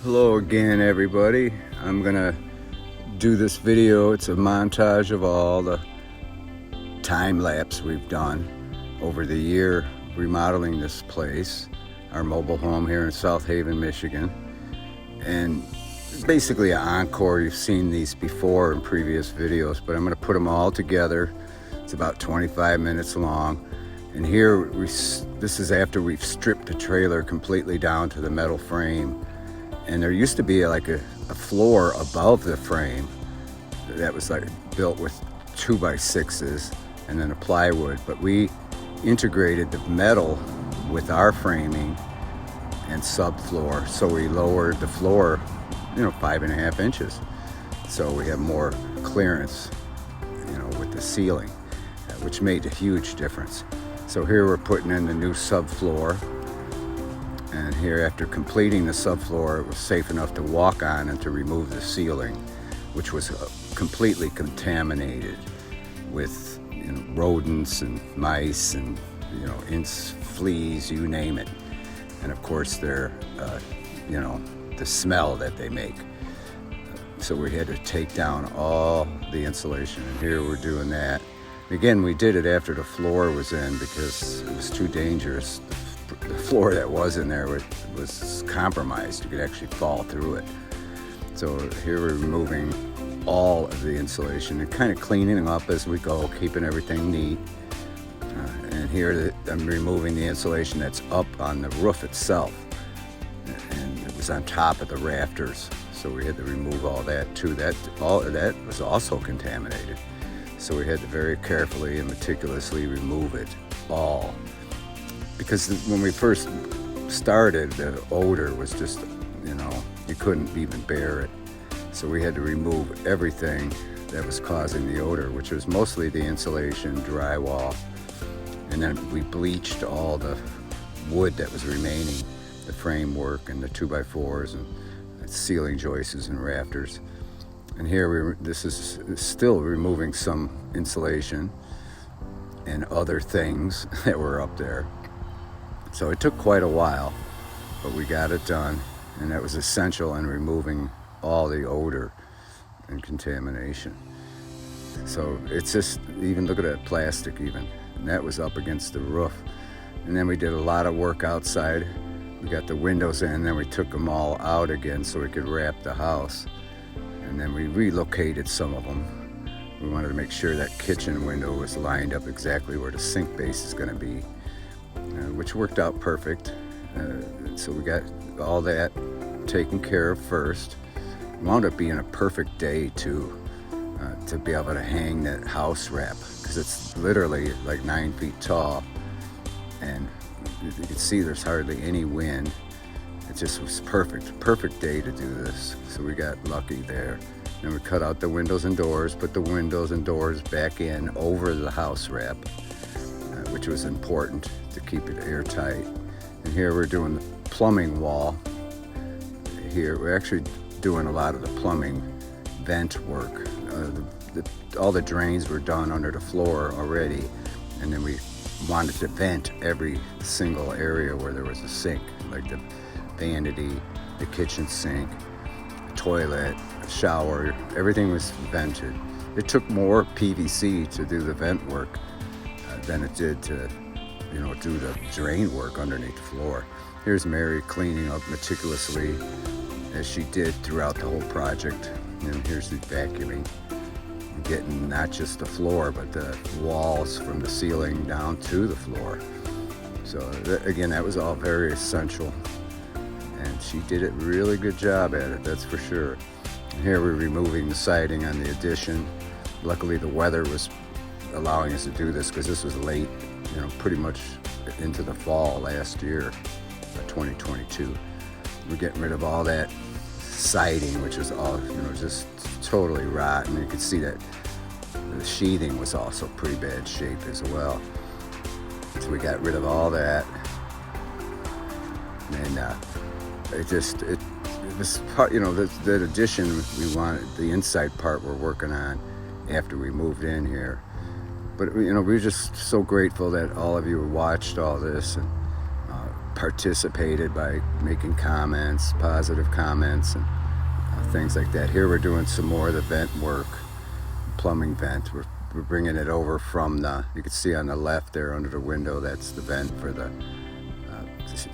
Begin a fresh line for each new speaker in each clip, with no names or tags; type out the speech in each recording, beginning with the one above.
Hello again, everybody. I'm gonna do this video. It's a montage of all the time-lapse we've done over the year remodeling this place, our mobile home here in South Haven, Michigan. And basically an encore. You've seen these before in previous videos, but I'm gonna put them all together. It's about 25 minutes long. And here, this is after we've stripped the trailer completely down to the metal frame. And there used to be like a floor above the frame that was like built with 2x6s and then a plywood, but we integrated the metal with our framing and subfloor, so we lowered the floor 5.5 inches, so we have more clearance with the ceiling, which made a huge difference. So here we're putting in the new subfloor. And here, after completing the subfloor, it was safe enough to walk on and to remove the ceiling, which was completely contaminated with rodents and mice and fleas, you name it. And of course, they're the smell that they make. So we had to take down all the insulation, and here we're doing that. Again, we did it after the floor was in because it was too dangerous. The floor that was in there was compromised. You could actually fall through it. So here we're removing all of the insulation and kind of cleaning them up as we go, keeping everything neat. And here I'm removing the insulation that's up on the roof itself. And it was on top of the rafters. So we had to remove all that too. All of that was also contaminated. So we had to very carefully and meticulously remove it all. Because when we first started, the odor was just, you couldn't even bear it. So we had to remove everything that was causing the odor, which was mostly the insulation, drywall, and then we bleached all the wood that was remaining, the framework and the 2x4s and ceiling joists and rafters. And here this is still removing some insulation and other things that were up there. So it took quite a while, but we got it done, and that was essential in removing all the odor and contamination. So it's just, even look at that plastic even, and that was up against the roof. And then we did a lot of work outside. We got the windows in, and then we took them all out again so we could wrap the house. And then we relocated some of them. We wanted to make sure that kitchen window was lined up exactly where the sink base is gonna be. Which worked out perfect. So we got all that taken care of first. It wound up being a perfect day too, to be able to hang that house wrap, because it's literally like 9 feet tall, and you can see there's hardly any wind. It just was perfect day to do this. So we got lucky there. Then we cut out the windows and doors, put the windows and doors back in over the house wrap, which was important to keep it airtight. And here we're doing the plumbing wall. Here we're actually doing a lot of the plumbing vent work. All the drains were done under the floor already, and then we wanted to vent every single area where there was a sink, like the vanity, the kitchen sink, the toilet, the shower, everything was vented. It took more PVC to do the vent work than it did to do the drain work underneath the floor. Here's Mary cleaning up meticulously as she did throughout the whole project. And here's the vacuuming, getting not just the floor but the walls from the ceiling down to the floor. So again, that was all very essential, and she did a really good job at it, that's for sure. And here we're removing the siding on the addition. Luckily the weather was allowing us to do this because this was late, pretty much into the fall last year, 2022. We're getting rid of all that siding, which was all, just totally rotten. You could see that the sheathing was also pretty bad shape as well. So we got rid of all that. And it was part, that addition we wanted, the inside part we're working on after we moved in here. But we're just so grateful that all of you watched all this and participated by making comments, positive comments, and things like that. Here we're doing some more of the vent work, plumbing vent. We're bringing it over from the, you can see on the left there under the window, that's the vent for the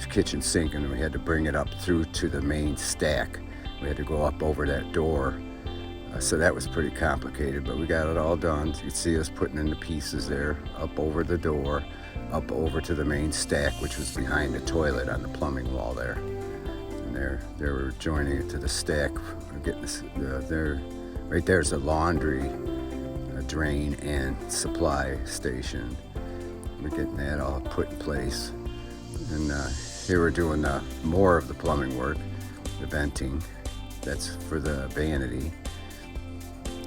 kitchen sink, and we had to bring it up through to the main stack. We had to go up over that door. So that was pretty complicated, but we got it all done. You can see us putting in the pieces there, up over the door, up over to the main stack, which was behind the toilet on the plumbing wall there. And they were joining it to the stack. We're getting this, there, right there's a laundry, a drain, and supply station. We're getting that all put in place. And here we're doing more of the plumbing work, the venting. That's for the vanity.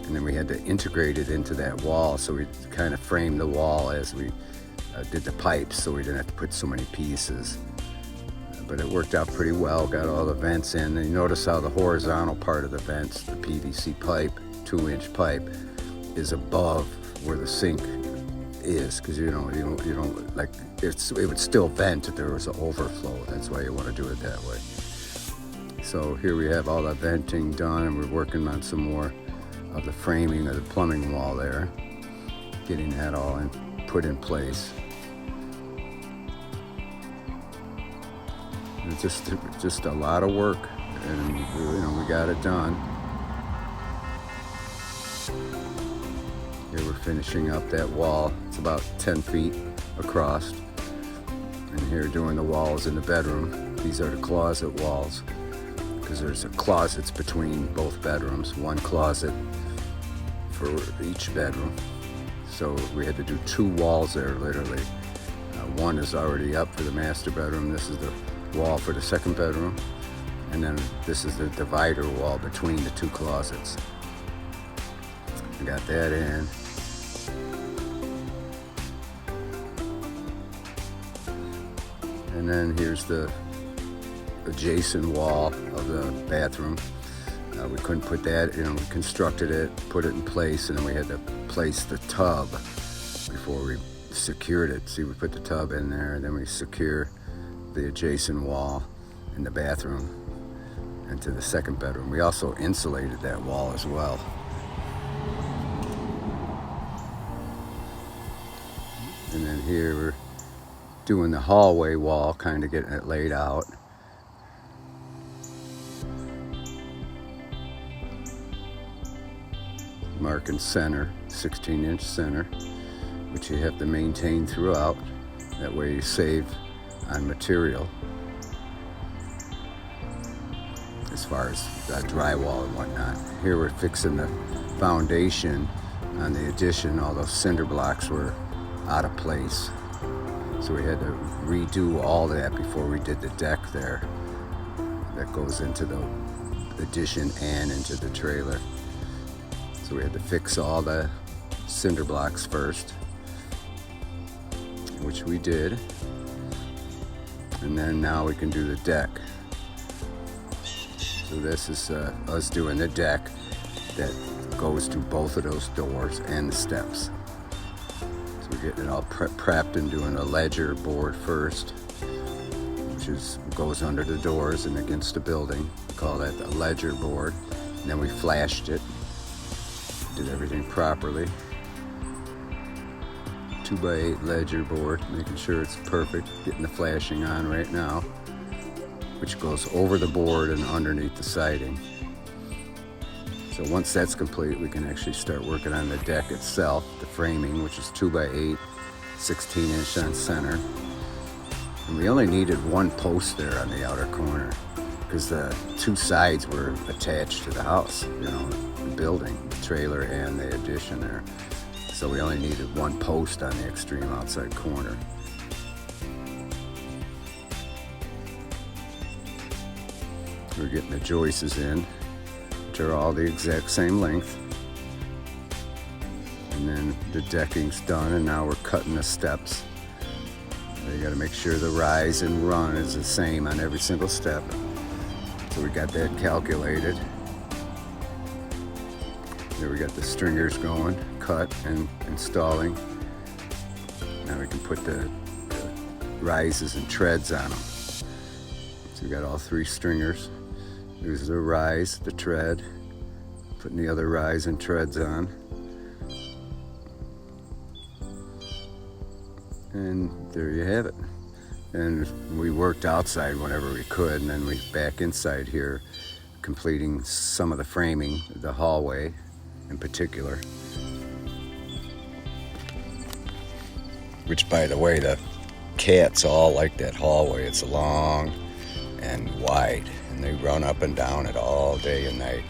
And then we had to integrate it into that wall, so we kind of framed the wall as we did the pipes, so we didn't have to put so many pieces. But it worked out pretty well, got all the vents in. And you notice how the horizontal part of the vents, the PVC pipe, 2-inch pipe, is above where the sink is, because you don't like it would still vent if there was an overflow. That's why you want to do it that way. So here we have all the venting done, and we're working on some more of the framing of the plumbing wall there, getting that all put in place. It's just a lot of work, and we got it done. Here we're finishing up that wall. It's about 10 feet across. And here doing the walls in the bedroom. These are the closet walls, because there's closets between both bedrooms, one closet for each bedroom. So we had to do 2 walls there, literally. One is already up for the master bedroom. This is the wall for the second bedroom. And then this is the divider wall between the 2 closets. I got that in. And then here's the adjacent wall of the bathroom. We couldn't put that, we constructed it, put it in place, and then we had to place the tub before we secured it. See, we put the tub in there, and then we secure the adjacent wall in the bathroom into the second bedroom. We also insulated that wall as well. And then here we're doing the hallway wall, kind of getting it laid out. Marking center, 16-inch center, which you have to maintain throughout. That way you save on material as far as drywall and whatnot. Here we're fixing the foundation on the addition. All those cinder blocks were out of place, so we had to redo all that before we did the deck there. That goes into the addition and into the trailer. So we had to fix all the cinder blocks first, which we did. And then now we can do the deck. So this is us doing the deck that goes to both of those doors and the steps. So we're getting it all prepped and doing a ledger board first, which goes under the doors and against the building. We call that the ledger board. And then we flashed it. Did everything properly. 2x8 ledger board, making sure it's perfect. Getting the flashing on right now, which goes over the board and underneath the siding. So once that's complete, we can actually start working on the deck itself, the framing, which is 2x8, 16-inch on center. And we only needed 1 post there on the outer corner, because the 2 sides were attached to the house, the building, the trailer and the addition there. So we only needed 1 post on the extreme outside corner. We're getting the joists in, which are all the exact same length. And then the decking's done, and now we're cutting the steps. You gotta make sure the rise and run is the same on every single step. So we got that calculated. There we got the stringers going, cut and installing. Now we can put the rises and treads on them. So we got all 3 stringers. There's the rise, the tread, putting the other rise and treads on. And there you have it. And we worked outside whenever we could, and then we back inside here, completing some of the framing, the hallway in particular. Which, by the way, the cats all like that hallway. It's long and wide, and they run up and down it all day and night.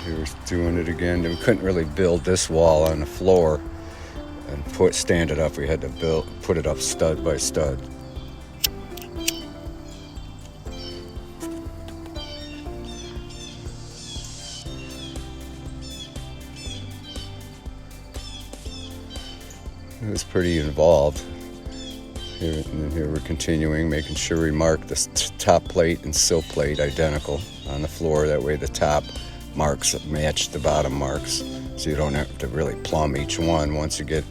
We were doing it again. We couldn't really build this wall on the floor and stand it up. We had to put it up stud by stud. It was pretty involved. Here, and then here we're continuing, making sure we mark the top plate and sill plate identical on the floor. That way the top marks match the bottom marks, so you don't have to really plumb each one. Once you get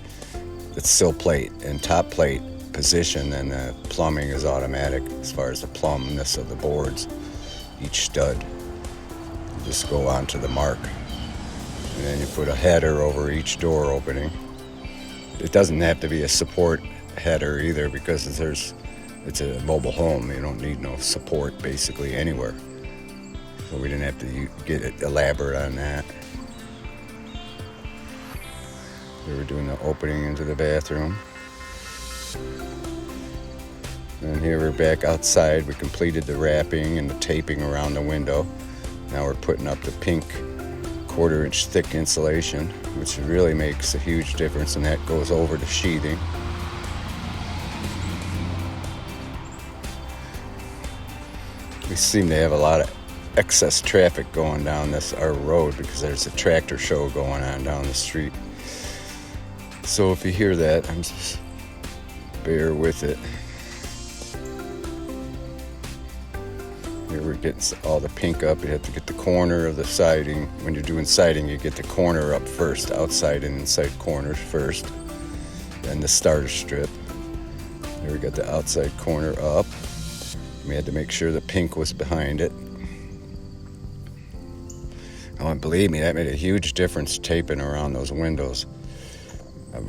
the sill plate and top plate position, then the plumbing is automatic as far as the plumbness of the boards. Each stud, you just go on to the mark, and then you put a header over each door opening. It doesn't have to be a support header either, because it's a mobile home. You don't need no support basically anywhere. So we didn't have to get it elaborate on that. We were doing the opening into the bathroom. And here we're back outside. We completed the wrapping and the taping around the window. Now we're putting up the pink 1/4 inch thick insulation, which really makes a huge difference, and that goes over the sheathing. We seem to have a lot of excess traffic going down our road, because there's a tractor show going on down the street. So if you hear that, just bear with it. Here we're getting all the pink up. You have to get the corner of the siding. When you're doing siding, you get the corner up first, outside and inside corners first, then the starter strip. Here we got the outside corner up. We had to make sure the pink was behind it. Oh, and believe me, that made a huge difference taping around those windows.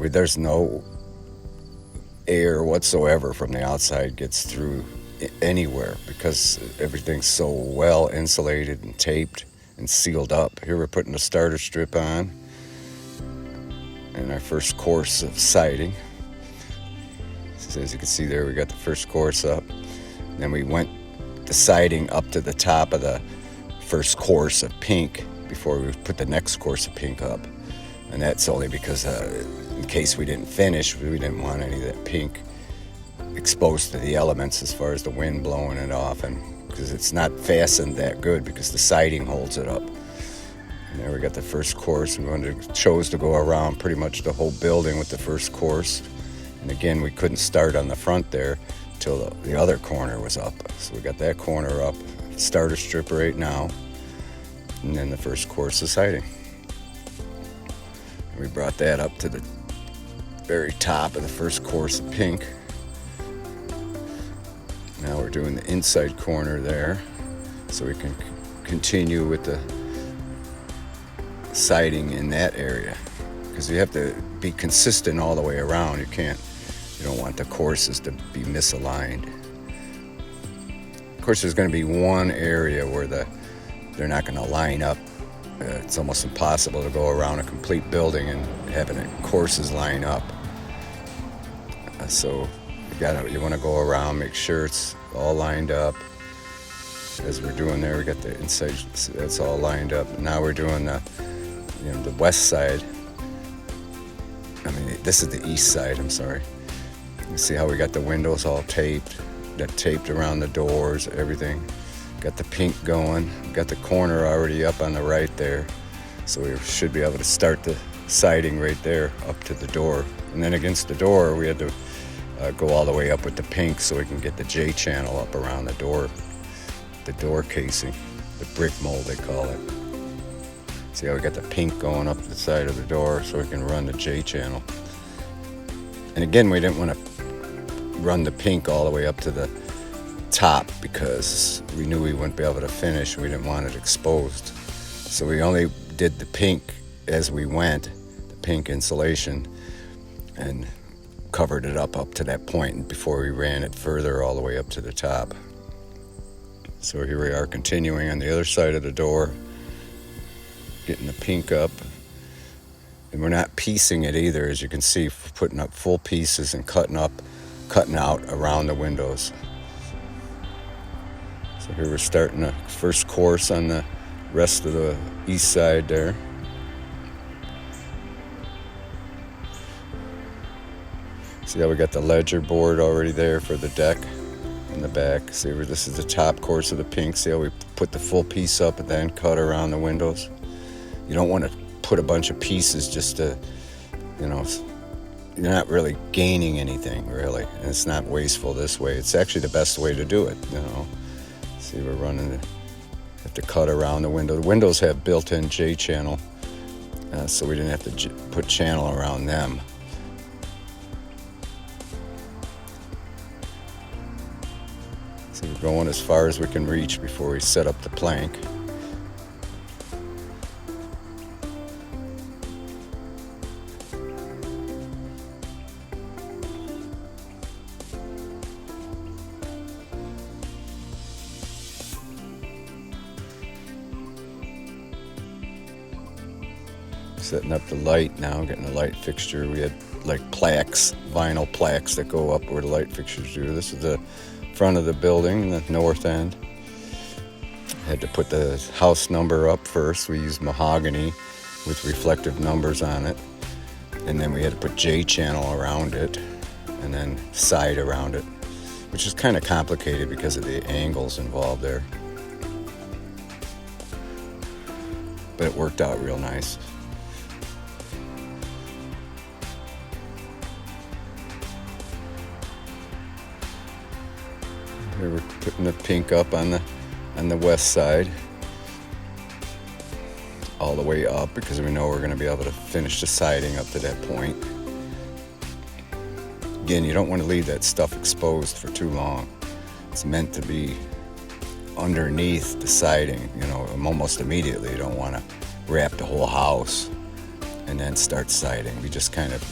There's no air whatsoever from the outside gets through anywhere, because everything's so well insulated and taped and sealed up. Here we're putting the starter strip on and our first course of siding. So as you can see there, we got the first course up. Then we went the siding up to the top of the first course of pink before we put the next course of pink up. And that's only because in case we didn't finish, we didn't want any of that pink exposed to the elements as far as the wind blowing it off, and because it's not fastened that good, because the siding holds it up. And there we got the first course. We chose to go around pretty much the whole building with the first course. And again, we couldn't start on the front there till the other corner was up. So we got that corner up, starter strip right now, and then the first course of siding. We brought that up to the very top of the first course of pink. Now we're doing the inside corner there, so we can continue with the siding in that area, because you have to be consistent all the way around. You don't want the courses to be misaligned. Of course, there's going to be one area where they're not going to line up. It's almost impossible to go around a complete building and having courses line up. So you want to go around, make sure it's all lined up. As we're doing there, we got the inside, that's all lined up. Now we're doing the west side. This is the east side, I'm sorry. You see how we got the windows all taped, that taped around the doors, everything. Got the pink going, got the corner already up on the right there. So we should be able to start the siding right there up to the door. And then against the door, we had to go all the way up with the pink so we can get the J channel up around the door casing, the brick mold they call it. See how we got the pink going up the side of the door so we can run the J channel. And again, we didn't want to run the pink all the way up to the top because we knew we wouldn't be able to finish. We didn't want it exposed. So we only did the pink as we went, the pink insulation, and covered it up to that point before we ran it further all the way up to the top. So here we are continuing on the other side of the door, getting the pink up. And we're not piecing it either, as you can see, putting up full pieces and cutting out around the windows. So here we're starting the first course on the rest of the east side there. See how we got the ledger board already there for the deck in the back. See where this is the top course of the pink. See how we put the full piece up and then cut around the windows. You don't want to put a bunch of pieces just to, you're not really gaining anything really, and it's not wasteful this way. It's actually the best way to do it. See, we're have to cut around the window. The windows have built-in J channel, so we didn't have to put channel around them. So we're going as far as we can reach before we set up the plank. Setting up the light now, getting the light fixture. We had like plaques, vinyl plaques that go up where the light fixtures do. This is the front of the building, the north end. Had to put the house number up first. We used mahogany with reflective numbers on it. And then we had to put J channel around it and then side around it, which is kind of complicated because of the angles involved there. But it worked out real nice. Here we're putting the pink up on the west side, all the way up, because we know we're going to be able to finish the siding up to that point. Again, you don't want to leave that stuff exposed for too long. It's meant to be underneath the siding, almost immediately. You don't want to wrap the whole house and then start siding. We just kind of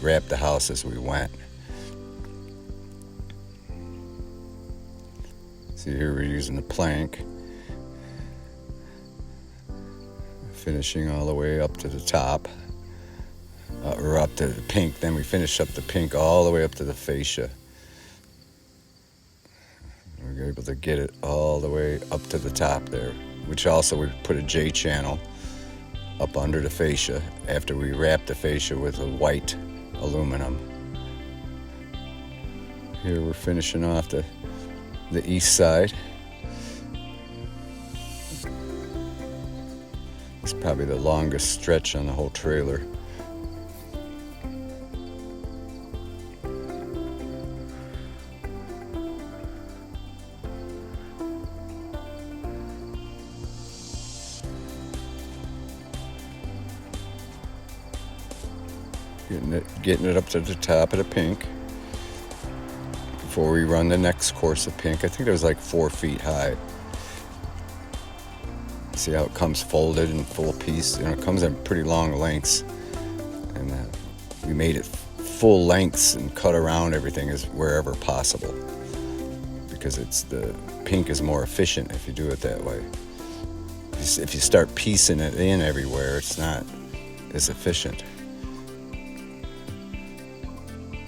wrap the house as we went. See, here we're using the plank, finishing all the way up to the top, or up to the pink. Then we finish up the pink all the way up to the fascia. We're able to get it all the way up to the top there, which also we put a J channel up under the fascia after we wrap the fascia with a white aluminum. Here we're finishing off the east side. It's probably the longest stretch on the whole trailer. Getting it up to the top of the pink before we run the next course of pink. I think it was like 4 feet high. See how it comes folded in full piece? It comes in pretty long lengths, and we made it full lengths and cut around everything as wherever possible, because the pink is more efficient if you do it that way. If you start piecing it in everywhere, it's not as efficient.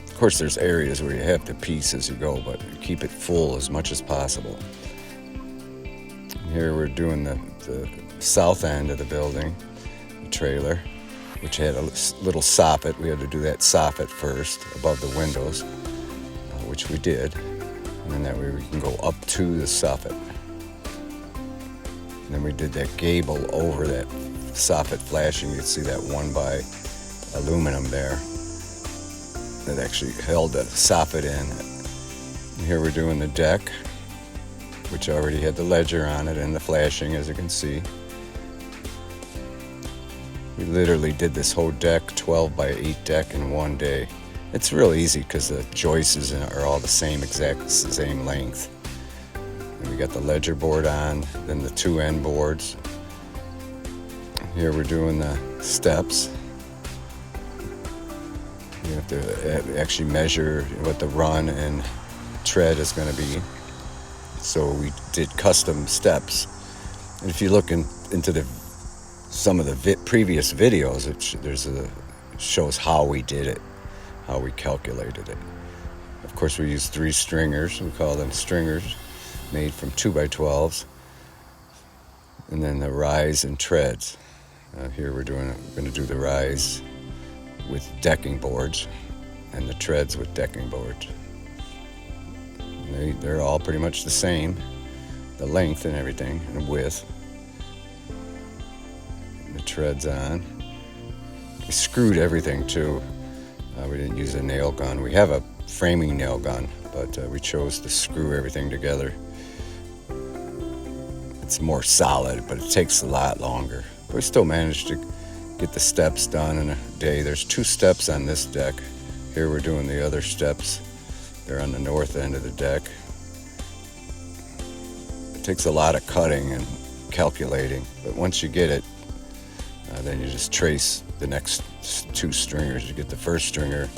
Of course, there's areas where you have to piece as you go, but keep it full as much as possible. Here we're doing the south end of the building, the trailer, which had a little soffit. We had to do that soffit first above the windows, which we did. And then that way we can go up to the soffit. And then we did that gable over that soffit flashing. You can see that 1x aluminum there that actually held the soffit in. And here we're doing the deck, which already had the ledger on it and the flashing, as you can see. We literally did this whole deck, 12x8 deck, in one day. It's real easy because the joists are all the same same length. And we got the ledger board on, then the 2 end boards. Here we're doing the steps. You have to actually measure what the run and tread is going to be. So we did custom steps. And if you look into some of the previous videos, it shows how we did it, how we calculated it. Of course, we used 3 stringers. We call them stringers, made from 2x12s. And then the rise and treads. Here we're going to do the rise with decking boards and the treads with decking boards. They're all pretty much the same, the length and everything, and the width. And the treads on. We screwed everything too. We didn't use a nail gun. We have a framing nail gun, but we chose to screw everything together. It's more solid, but it takes a lot longer. But we still managed to get the steps done in a day. There's 2 steps on this deck. Here we're doing the other steps. They're on the north end of the deck. It takes a lot of cutting and calculating, but once you get it, then you just trace the next 2 stringers. You get the first stringer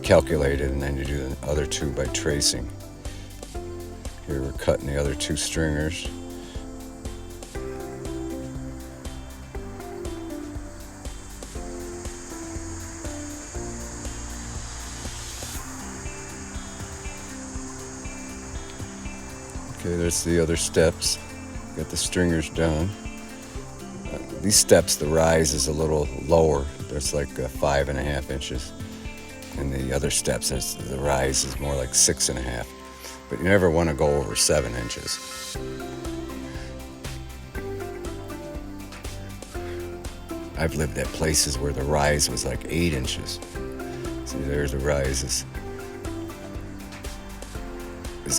calculated, and then you do the other 2 by tracing. Here we're cutting the other 2 stringers. Okay, there's the other steps. Got the stringers done. These steps, the rise is a little lower. There's like 5.5 inches. And the other steps, the rise is more like 6.5. But you never want to go over 7 inches. I've lived at places where the rise was like 8 inches. See, there's the rise is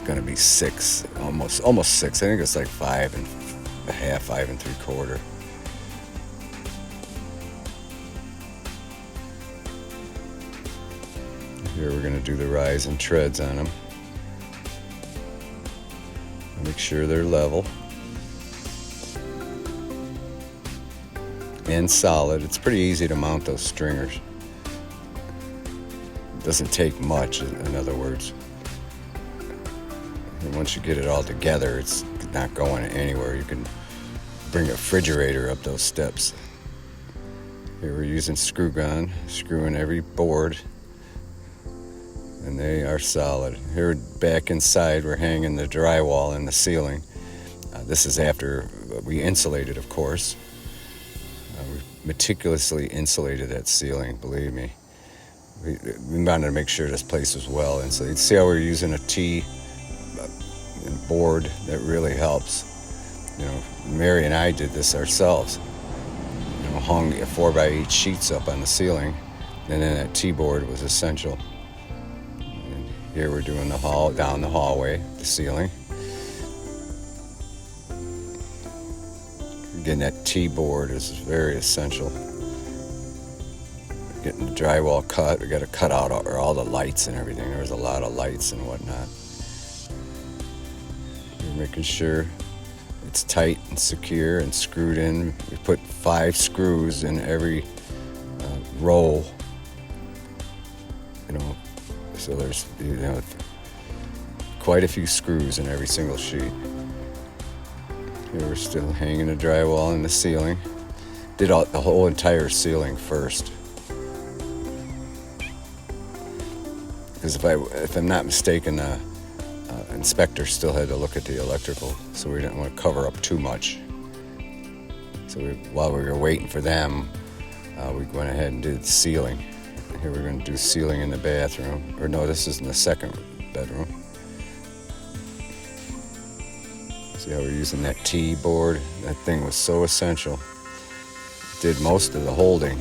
going to be 6, almost 6. I think it's like 5.5, 5 3/4. Here we're going to do the rise and treads on them. Make sure they're level and solid. It's pretty easy to mount those stringers. It doesn't take much, in other words. And once you get it all together, it's not going anywhere. You can bring a refrigerator up those steps. Here we're using screw gun, screwing every board, and they are solid. Here back inside, we're hanging the drywall in the ceiling. This is after we insulated, of course. We meticulously insulated that ceiling, believe me. We wanted to make sure this place was well insulated. See how we're using a T board? That really helps. Mary and I did this ourselves. Hung 4x8 sheets up on the ceiling, and then that T-board was essential. And here we're doing down the hallway, the ceiling. Getting that T-board is very essential. Getting the drywall cut. We got to cut out all the lights and everything. There was a lot of lights and whatnot. We're making sure it's tight and secure and screwed in. We put 5 screws in every row. So there's quite a few screws in every single sheet. Here we're still hanging the drywall in the ceiling. Did the whole entire ceiling first. Because if I'm not mistaken, inspector still had to look at the electrical, so we didn't want to cover up too much. So while we were waiting for them, we went ahead and did the ceiling. Here we're going to do ceiling in the bathroom. Or no, this is in the second bedroom. See how we're using that T-board? That thing was so essential. Did most of the holding.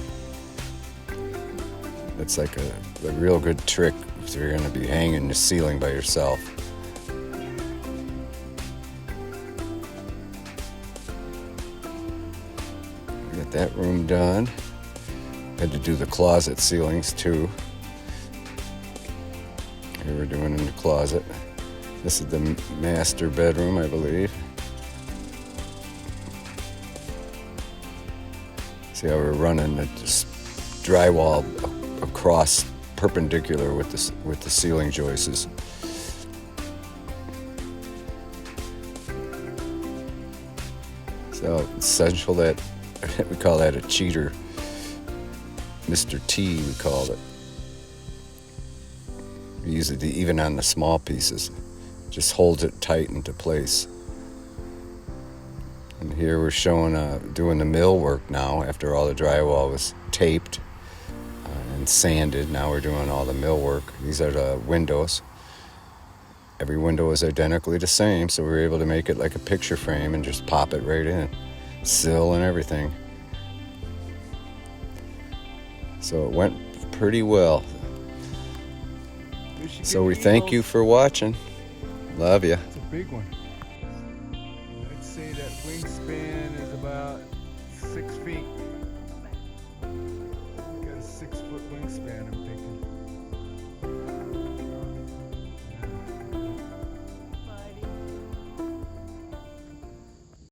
It's like a real good trick if you're going to be hanging the ceiling by yourself. Got that room done. Had to do the closet ceilings too. we're doing in the closet. This is the master bedroom, I believe. See how we're running the drywall across perpendicular with the ceiling joists. So essential that we call that a cheater. Mr. T, we call it. We use it even on the small pieces. Just holds it tight into place. And here we're showing doing the mill work now after all the drywall was taped and sanded. Now we're doing all the mill work. These are the windows. Every window is identically the same, so we were able to make it like a picture frame and just pop it right in. Sill and everything. So it went pretty well. So we thank you for watching. Love you.
It's a big one. I'd say that wingspan is about 6 feet. Got a 6-foot wingspan, I'm thinking.